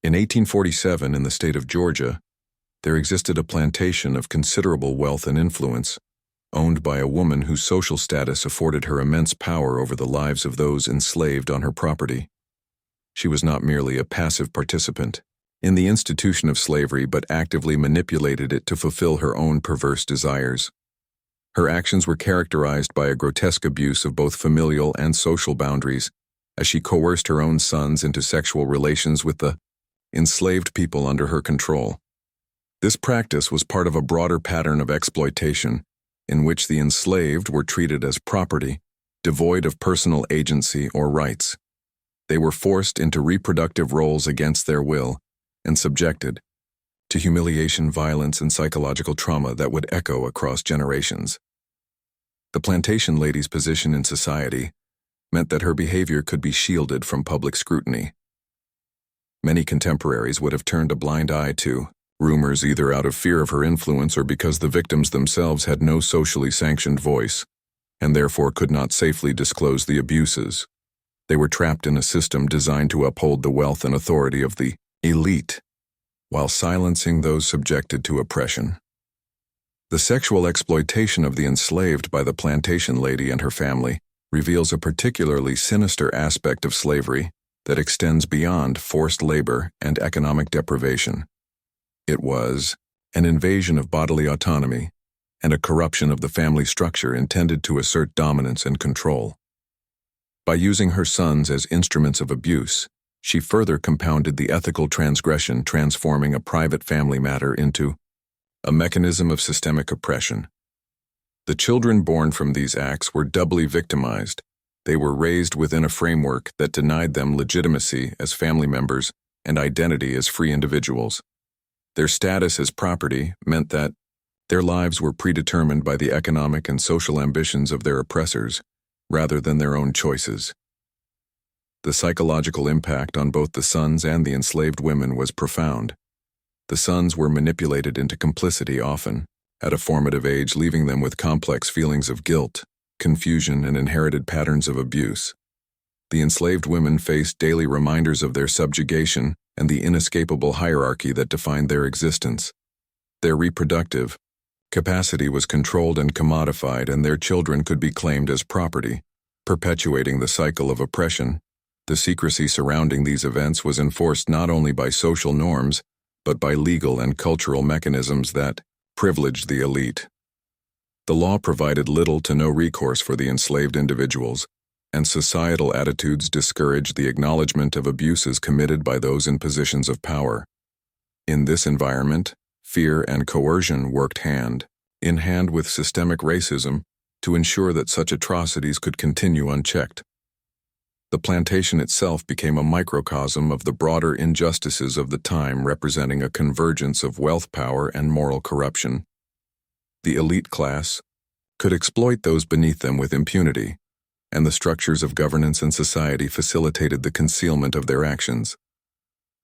In 1847, in the state of Georgia, there existed a plantation of considerable wealth and influence, owned by a woman whose social status afforded her immense power over the lives of those enslaved on her property. She was not merely a passive participant in the institution of slavery, but actively manipulated it to fulfill her own perverse desires. Her actions were characterized by a grotesque abuse of both familial and social boundaries, as she coerced her own sons into sexual relations with the enslaved people under her control. This practice was part of a broader pattern of exploitation, in which the enslaved were treated as property, devoid of personal agency or rights. They were forced into reproductive roles against their will, and subjected to humiliation, violence, and psychological trauma that would echo across generations. The plantation lady's position in society meant that her behavior could be shielded from public scrutiny. Many contemporaries would have turned a blind eye to rumors, either out of fear of her influence or because the victims themselves had no socially sanctioned voice, and therefore could not safely disclose the abuses. They were trapped in a system designed to uphold the wealth and authority of the elite, while silencing those subjected to oppression. The sexual exploitation of the enslaved by the plantation lady and her family reveals a particularly sinister aspect of slavery that extends beyond forced labor and economic deprivation. It was an invasion of bodily autonomy and a corruption of the family structure intended to assert dominance and control. By using her sons as instruments of abuse, she further compounded the ethical transgression, transforming a private family matter into a mechanism of systemic oppression. The children born from these acts were doubly victimized. They were raised within a framework that denied them legitimacy as family members and identity as free individuals. Their status as property meant that their lives were predetermined by the economic and social ambitions of their oppressors, rather than their own choices. The psychological impact on both the sons and the enslaved women was profound. The sons were manipulated into complicity, often at a formative age, leaving them with complex feelings of guilt, confusion, and inherited patterns of abuse. The enslaved women faced daily reminders of their subjugation and the inescapable hierarchy that defined their existence. Their reproductive capacity was controlled and commodified, and their children could be claimed as property, perpetuating the cycle of oppression. The secrecy surrounding these events was enforced not only by social norms, but by legal and cultural mechanisms that privileged the elite. The law provided little to no recourse for the enslaved individuals, and societal attitudes discouraged the acknowledgement of abuses committed by those in positions of power. In this environment, fear and coercion worked hand in hand with systemic racism to ensure that such atrocities could continue unchecked. The plantation itself became a microcosm of the broader injustices of the time, representing a convergence of wealth, power, and moral corruption. The elite class could exploit those beneath them with impunity, and the structures of governance and society facilitated the concealment of their actions.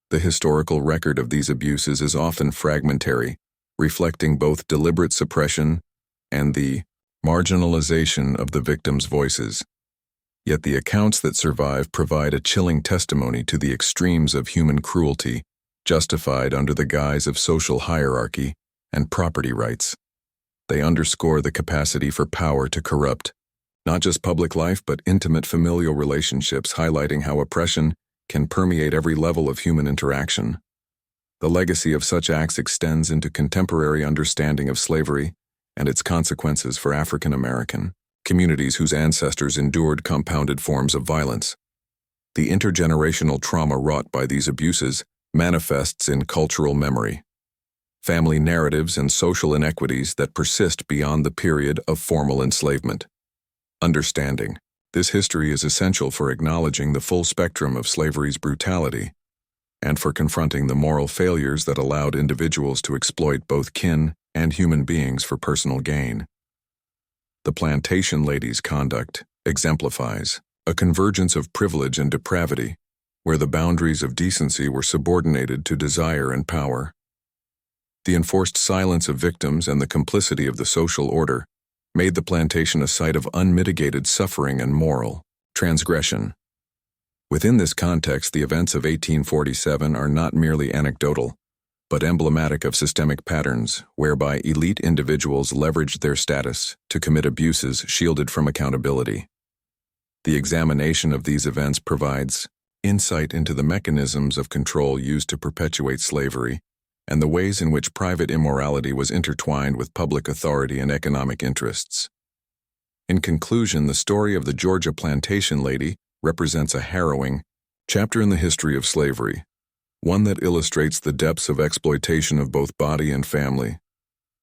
The historical record of these abuses is often fragmentary, reflecting both deliberate suppression and the marginalization of the victims' voices. Yet the accounts that survive provide a chilling testimony to the extremes of human cruelty, justified under the guise of social hierarchy and property rights. They underscore the capacity for power to corrupt not just public life but intimate familial relationships, highlighting how oppression can permeate every level of human interaction. The legacy of such acts extends into contemporary understanding of slavery and its consequences for African American communities whose ancestors endured compounded forms of violence. The intergenerational trauma wrought by these abuses manifests in cultural memory, family narratives, and social inequities that persist beyond the period of formal enslavement. Understanding this history is essential for acknowledging the full spectrum of slavery's brutality and for confronting the moral failures that allowed individuals to exploit both kin and human beings for personal gain. The plantation lady's conduct exemplifies a convergence of privilege and depravity, where the boundaries of decency were subordinated to desire and power. The enforced silence of victims and the complicity of the social order made the plantation a site of unmitigated suffering and moral transgression. Within this context, the events of 1847 are not merely anecdotal, but emblematic of systemic patterns whereby elite individuals leveraged their status to commit abuses shielded from accountability. The examination of these events provides insight into the mechanisms of control used to perpetuate slavery and the ways in which private immorality was intertwined with public authority and economic interests. In conclusion, the story of the Georgia plantation lady represents a harrowing chapter in the history of slavery, one that illustrates the depths of exploitation of both body and family.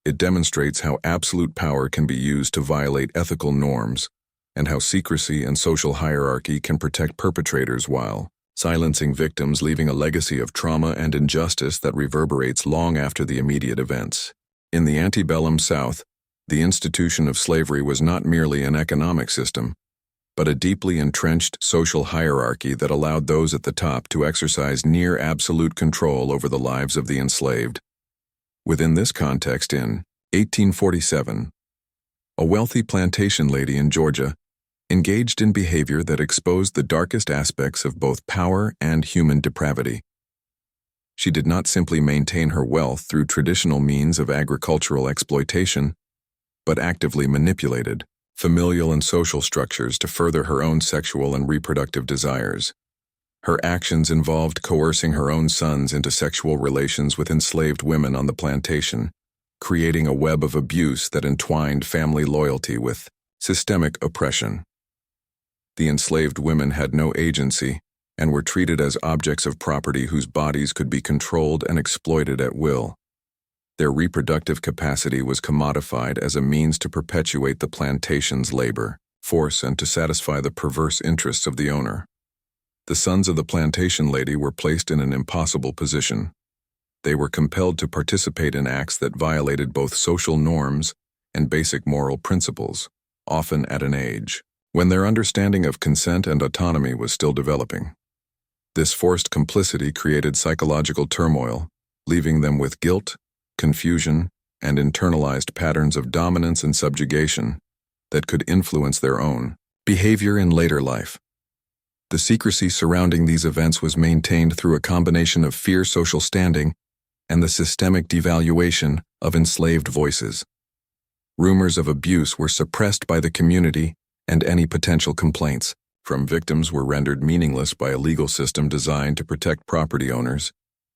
It demonstrates how absolute power can be used to violate ethical norms, and how secrecy and social hierarchy can protect perpetrators while silencing victims, leaving a legacy of trauma and injustice that reverberates long after the immediate events. In the antebellum South, the institution of slavery was not merely an economic system, but a deeply entrenched social hierarchy that allowed those at the top to exercise near absolute control over the lives of the enslaved. Within this context, in 1847, a wealthy plantation lady in Georgia engaged in behavior that exposed the darkest aspects of both power and human depravity. She did not simply maintain her wealth through traditional means of agricultural exploitation, but actively manipulated familial and social structures to further her own sexual and reproductive desires. Her actions involved coercing her own sons into sexual relations with enslaved women on the plantation, creating a web of abuse that entwined family loyalty with systemic oppression. The enslaved women had no agency and were treated as objects of property whose bodies could be controlled and exploited at will. Their reproductive capacity was commodified as a means to perpetuate the plantation's labor force and to satisfy the perverse interests of the owner. The sons of the plantation lady were placed in an impossible position. They were compelled to participate in acts that violated both social norms and basic moral principles, often at an age when their understanding of consent and autonomy was still developing. This forced complicity created psychological turmoil, leaving them with guilt, confusion, and internalized patterns of dominance and subjugation that could influence their own behavior in later life. The secrecy surrounding these events was maintained through a combination of fierce social standing and the systemic devaluation of enslaved voices. Rumors of abuse were suppressed by the community, and any potential complaints from victims were rendered meaningless by a legal system designed to protect property owners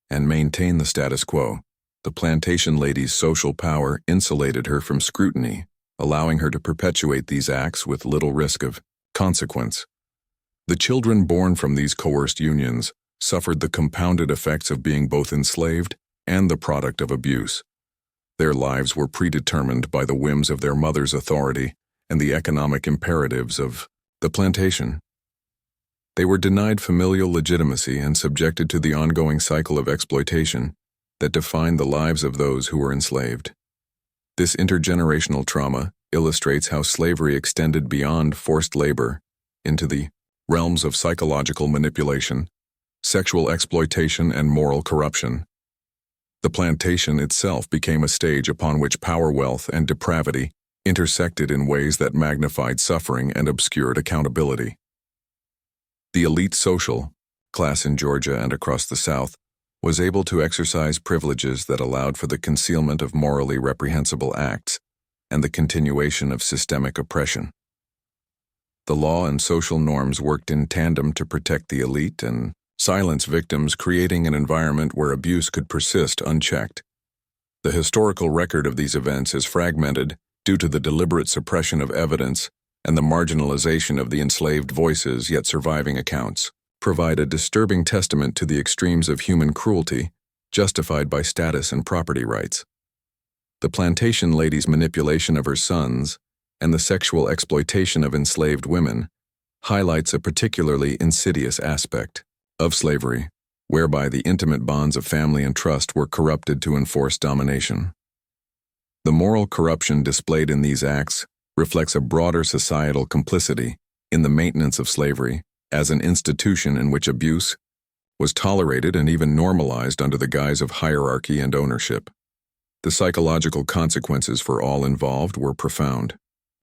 and maintain the status quo. The plantation lady's social power insulated her from scrutiny, allowing her to perpetuate these acts with little risk of consequence. The children born from these coerced unions suffered the compounded effects of being both enslaved and the product of abuse. Their lives were predetermined by the whims of their mother's authority and the economic imperatives of the plantation. They were denied familial legitimacy and subjected to the ongoing cycle of exploitation that defined the lives of those who were enslaved. This intergenerational trauma illustrates how slavery extended beyond forced labor into the realms of psychological manipulation, sexual exploitation, and moral corruption. The plantation itself became a stage upon which power, wealth, and depravity intersected in ways that magnified suffering and obscured accountability. The elite social class in Georgia and across the South was able to exercise privileges that allowed for the concealment of morally reprehensible acts and the continuation of systemic oppression. The law and social norms worked in tandem to protect the elite and silence victims, creating an environment where abuse could persist unchecked. The historical record of these events is fragmented due to the deliberate suppression of evidence and the marginalization of the enslaved voices, yet surviving accounts provide a disturbing testament to the extremes of human cruelty justified by status and property rights. The plantation lady's manipulation of her sons and the sexual exploitation of enslaved women highlights a particularly insidious aspect of slavery, whereby the intimate bonds of family and trust were corrupted to enforce domination. The moral corruption displayed in these acts reflects a broader societal complicity in the maintenance of slavery as an institution in which abuse was tolerated and even normalized under the guise of hierarchy and ownership. The psychological consequences for all involved were profound.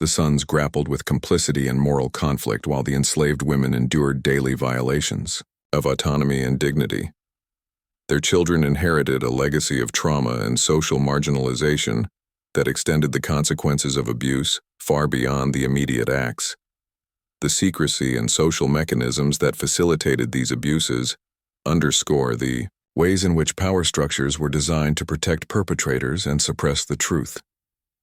The sons grappled with complicity and moral conflict while the enslaved women endured daily violations of autonomy and dignity. Their children inherited a legacy of trauma and social marginalization that extended the consequences of abuse far beyond the immediate acts. The secrecy and social mechanisms that facilitated these abuses underscore the ways in which power structures were designed to protect perpetrators and suppress the truth.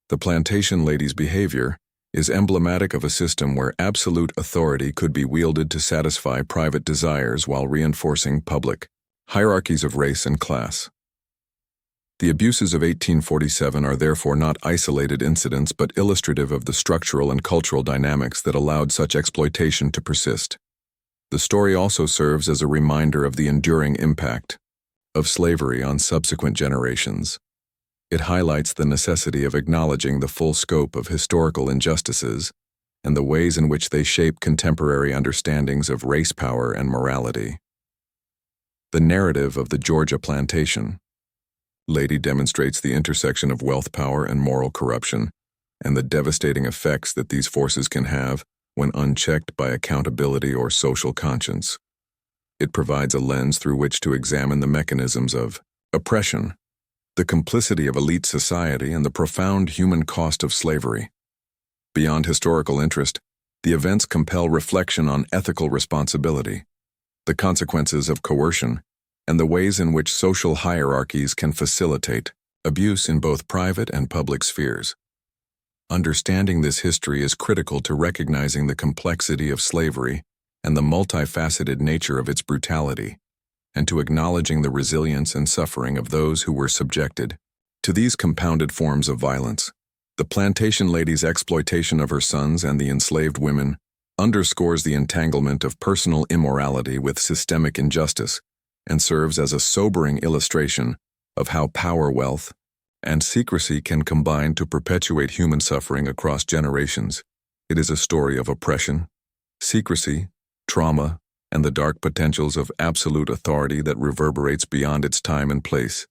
The plantation lady's behavior is emblematic of a system where absolute authority could be wielded to satisfy private desires while reinforcing public hierarchies of race and class. The abuses of 1847 are therefore not isolated incidents but illustrative of the structural and cultural dynamics that allowed such exploitation to persist. The story also serves as a reminder of the enduring impact of slavery on subsequent generations. It highlights the necessity of acknowledging the full scope of historical injustices and the ways in which they shape contemporary understandings of race power and morality. The narrative of the Georgia plantation lady demonstrates the intersection of wealth power and moral corruption, and the devastating effects that these forces can have when unchecked by accountability or social conscience. It provides a lens through which to examine the mechanisms of oppression, the complicity of elite society, and the profound human cost of slavery. Beyond historical interest, the events compel reflection on ethical responsibility, the consequences of coercion, and the ways in which social hierarchies can facilitate abuse in both private and public spheres. Understanding this history is critical to recognizing the complexity of slavery and the multifaceted nature of its brutality, and to acknowledging the resilience and suffering of those who were subjected to these compounded forms of violence. The plantation lady's exploitation of her sons and the enslaved women underscores the entanglement of personal immorality with systemic injustice and serves as a sobering illustration of how power, wealth, and secrecy can combine to perpetuate human suffering across generations. It is a story of oppression, secrecy, trauma, and the dark potentials of absolute authority that reverberates beyond its time and place,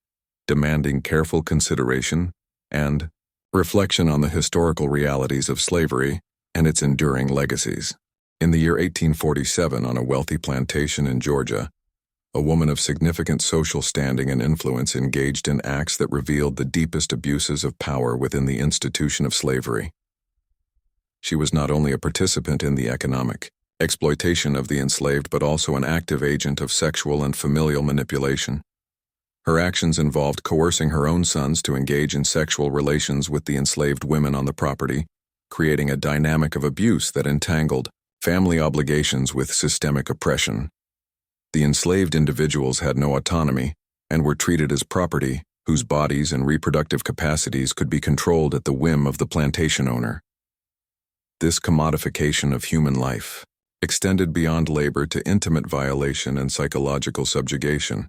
demanding careful consideration and reflection on the historical realities of slavery and its enduring legacies. In the year 1847, on a wealthy plantation in Georgia, a woman of significant social standing and influence engaged in acts that revealed the deepest abuses of power within the institution of slavery. She was not only a participant in the economic exploitation of the enslaved but also an active agent of sexual and familial manipulation. Her actions involved coercing her own sons to engage in sexual relations with the enslaved women on the property, creating a dynamic of abuse that entangled family obligations with systemic oppression. The enslaved individuals had no autonomy and were treated as property whose bodies and reproductive capacities could be controlled at the whim of the plantation owner. This commodification of human life extended beyond labor to intimate violation and psychological subjugation.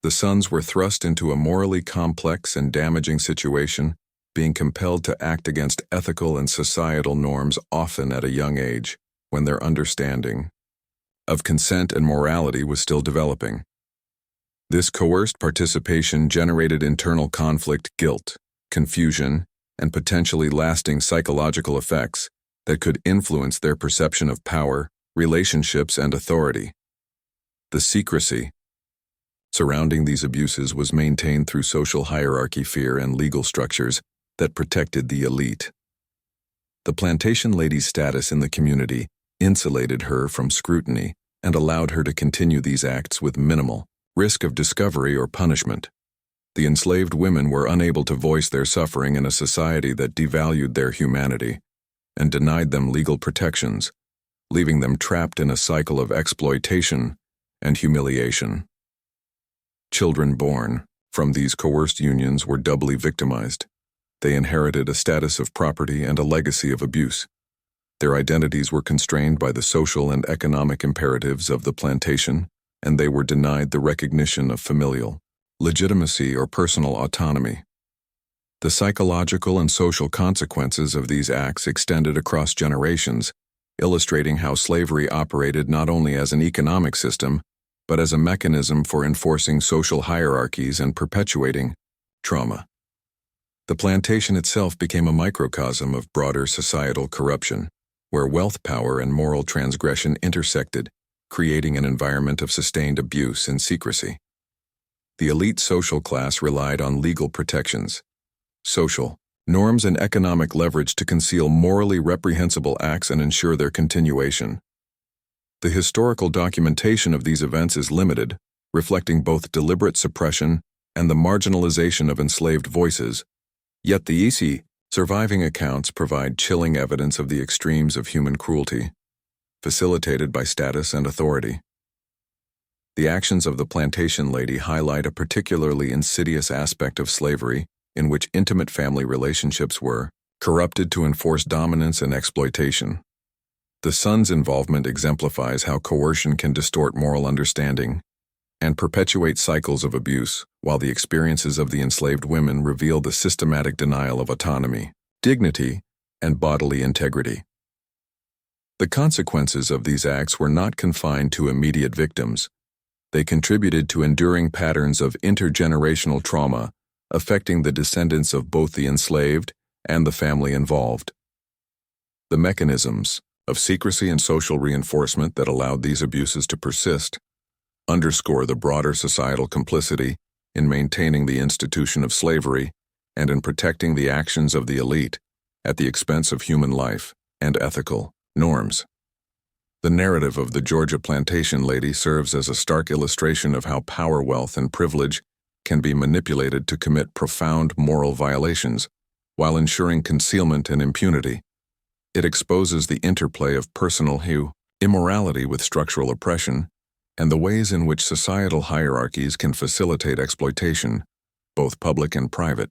The sons were thrust into a morally complex and damaging situation, being compelled to act against ethical and societal norms often at a young age, when their understanding of consent and morality was still developing. This coerced participation generated internal conflict, guilt, confusion, and potentially lasting psychological effects that could influence their perception of power, relationships, and authority. The secrecy surrounding these abuses was maintained through social hierarchy, fear, and legal structures that protected the elite. The plantation lady's status in the community insulated her from scrutiny and allowed her to continue these acts with minimal risk of discovery or punishment. The enslaved women were unable to voice their suffering in a society that devalued their humanity and denied them legal protections, leaving them trapped in a cycle of exploitation and humiliation. Children born from these coerced unions were doubly victimized. They inherited a status of property and a legacy of abuse. Their identities were constrained by the social and economic imperatives of the plantation, and they were denied the recognition of familial legitimacy or personal autonomy. The psychological and social consequences of these acts extended across generations, illustrating how slavery operated not only as an economic system, but as a mechanism for enforcing social hierarchies and perpetuating trauma. The plantation itself became a microcosm of broader societal corruption, where wealth, power, and moral transgression intersected, creating an environment of sustained abuse and secrecy. The elite social class relied on legal protections, social norms, and economic leverage to conceal morally reprehensible acts and ensure their continuation. The historical documentation of these events is limited, reflecting both deliberate suppression and the marginalization of enslaved voices, yet the easy, surviving accounts provide chilling evidence of the extremes of human cruelty, facilitated by status and authority. The actions of the plantation lady highlight a particularly insidious aspect of slavery, in which intimate family relationships were corrupted to enforce dominance and exploitation. The son's involvement exemplifies how coercion can distort moral understanding and perpetuate cycles of abuse, while the experiences of the enslaved women reveal the systematic denial of autonomy, dignity, and bodily integrity. The consequences of these acts were not confined to immediate victims. They contributed to enduring patterns of intergenerational trauma, affecting the descendants of both the enslaved and the family involved. The mechanisms of secrecy and social reinforcement that allowed these abuses to persist underscore the broader societal complicity in maintaining the institution of slavery and in protecting the actions of the elite at the expense of human life and ethical norms. The narrative of the Georgia plantation lady serves as a stark illustration of how power, wealth, and privilege can be manipulated to commit profound moral violations while ensuring concealment and impunity. It exposes the interplay of personal immorality with structural oppression and the ways in which societal hierarchies can facilitate exploitation, both public and private.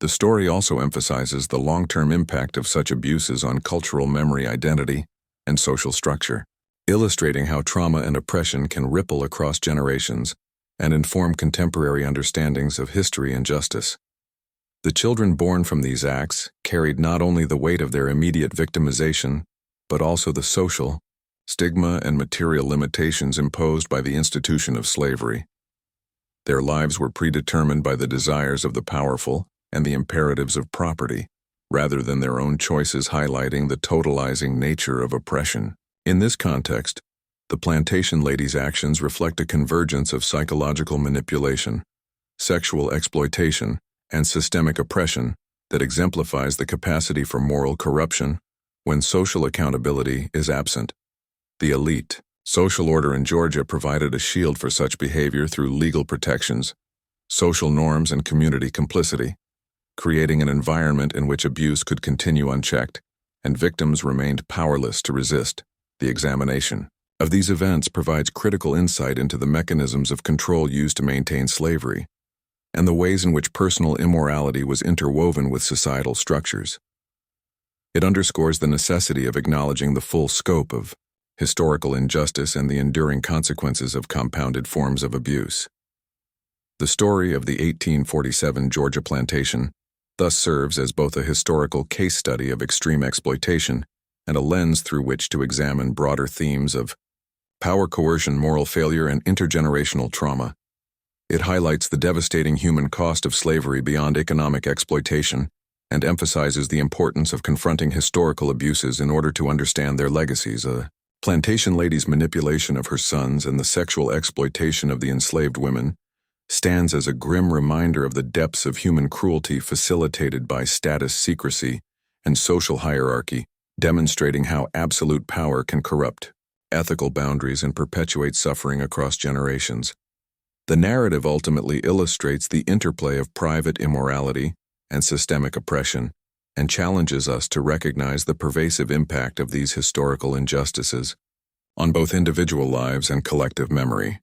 The story also emphasizes the long-term impact of such abuses on cultural memory, identity, and social structure, illustrating how trauma and oppression can ripple across generations and inform contemporary understandings of history and justice. The children born from these acts carried not only the weight of their immediate victimization, but also the social, stigma, and material limitations imposed by the institution of slavery. Their lives were predetermined by the desires of the powerful and the imperatives of property, rather than their own choices, highlighting the totalizing nature of oppression. In this context, the plantation lady's actions reflect a convergence of psychological manipulation, sexual exploitation, and systemic oppression that exemplifies the capacity for moral corruption when social accountability is absent. The elite, social order in Georgia provided a shield for such behavior through legal protections, social norms, and community complicity, creating an environment in which abuse could continue unchecked and victims remained powerless to resist. The examination of these events provides critical insight into the mechanisms of control used to maintain slavery and the ways in which personal immorality was interwoven with societal structures. It underscores the necessity of acknowledging the full scope of historical injustice and the enduring consequences of compounded forms of abuse. The story of the 1847 Georgia plantation thus serves as both a historical case study of extreme exploitation and a lens through which to examine broader themes of power, coercion, moral failure, and intergenerational trauma. It highlights the devastating human cost of slavery beyond economic exploitation and emphasizes the importance of confronting historical abuses in order to understand their legacies. A plantation lady's manipulation of her sons and the sexual exploitation of the enslaved women stands as a grim reminder of the depths of human cruelty facilitated by status, secrecy, and social hierarchy, demonstrating how absolute power can corrupt ethical boundaries and perpetuate suffering across generations. The narrative ultimately illustrates the interplay of private immorality and systemic oppression and challenges us to recognize the pervasive impact of these historical injustices on both individual lives and collective memory.